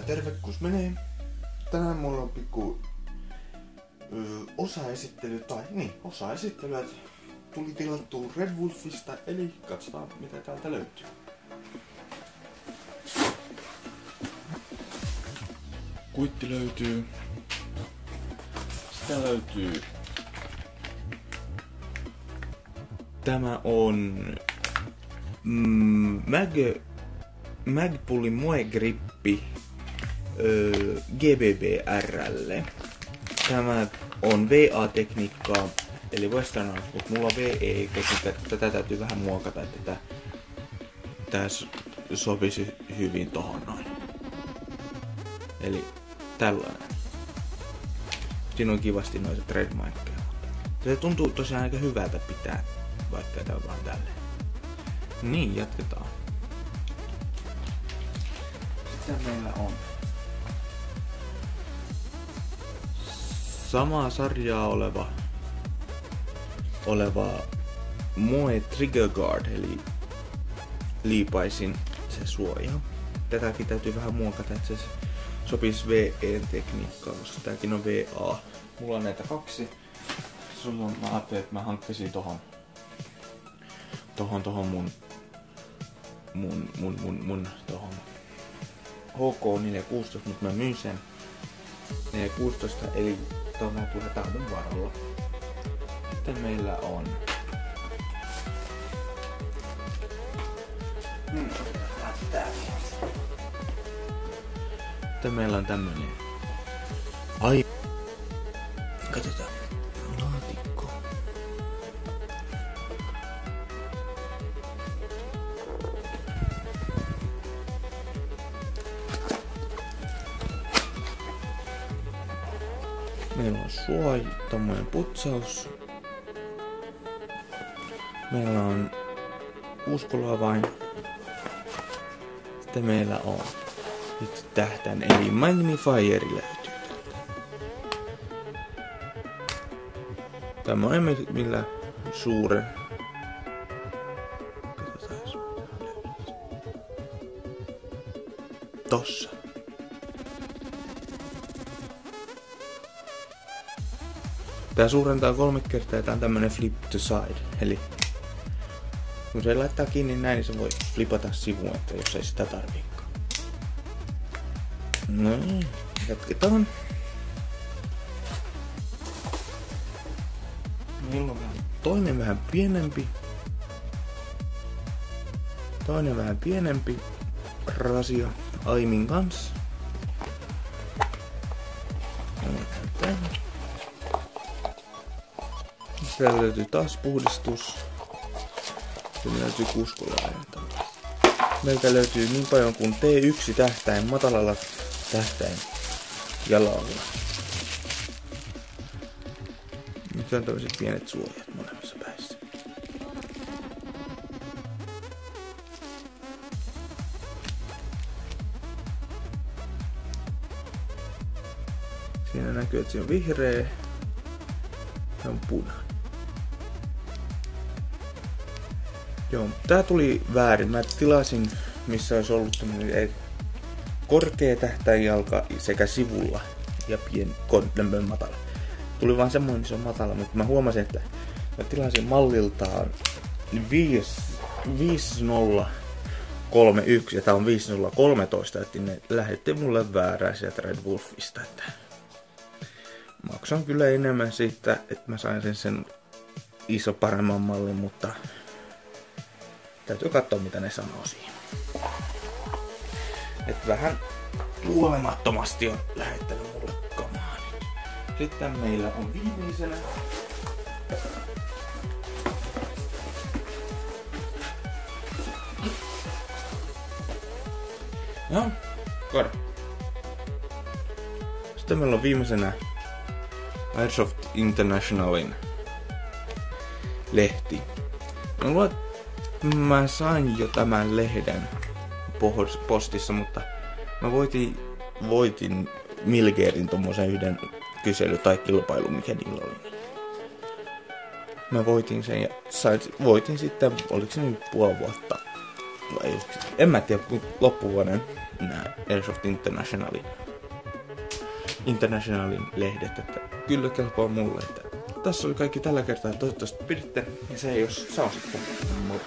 terve, kus menee. Tänään mulla on pikku osaesittely, osaesittelyä. Tuli tilattua Red Wolfista, eli katsotaan mitä täältä löytyy. Kuitti löytyy. Sitä löytyy. Tämä on Magpulin Moe-grippi GBBRlle. Tämä on VA-tekniikkaa, eli Western Art, mutta mulla on VE, koska tätä täytyy vähän muokata, että tää sopisi hyvin tohon noin. Eli tällainen. Siinä on kivasti noita trademarkkeja. Se tuntuu tosiaan aika hyvältä pitää, vaikka tää on vaan tälleen. Niin, jatketaan. Sitten meillä on samaa sarjaa oleva Moe Trigger Guard, eli liipaisin se suoja. Tätäkin täytyy vähän muokata, että se sopisi VE-tekniikkaan, koska tääkin on VA. Mulla on näitä kaksi. Mä ajattelin, että mä hankkisin tohon mun tohon HK416, mutta mä myin sen 416, eli tuolla tulee tahdon varalla. Sitten meillä on Sitten meillä on tämmönen katsotaan. Laatikko. Meillä on tommonen putsaus. Meillä on uskolavain. Sitten meillä on nyt tähtän, eli Magnifier löytyy. Tämä on millä suuren. Tossa. Tää suurentaa 3 kertaa ja tää on tämmönen flip to side. Eli kun se laittaa kiinni näin, niin se voi flipata sivuun, että jos ei sitä tarviikaan. No niin, jatketaan. Meillä on toinen vähän pienempi rasia aimin kanssa. Siellä löytyy taas puhdistus. Siellä löytyy kuskulaaja. Meiltä löytyy niin paljon kuin T1 tähtäin matalalla tähtäin jalalla. Nyt on tämmöiset pienet suojat molemmissa päissä. Siinä näkyy, että se on vihreä ja on punainen. Joo, tää tuli väärin. Mä tilasin, missä olisi ollut tämmönen korkea tähtäinjalka sekä sivulla ja matala. Tuli vaan semmoinen, missä on matala, mutta mä huomasin, että mä tilasin malliltaan 5031 ja tää on 5013, että ne lähetti mulle väärää sieltä Red Wolfista. Että maksan kyllä enemmän siitä, että mä sain sen iso paremman mallin, mutta täytyy katsoa mitä ne sanoo siihen. Et vähän luolemattomasti on lähettänyt mulle kamaa nyt. Sitten meillä on viimeisenä joo, kor. Sitten meillä on viimeisenä Airsoft Internationalin lehti. Mä sain jo tämän lehden postissa, mutta mä voitin Milgeerin tommosen yhden kysely- tai kilpailu, mikä niillä oli. Mä voitin sen ja voitin sitten, oliko se nyt puoli vuotta En mä tiedä, kun loppuvuoden nää Airsoft Internationalin lehdet, että kyllä kelpaa mulle, että tässä oli kaikki tällä kertaa, toivottavasti piditte, ja se jos se on sitten moro.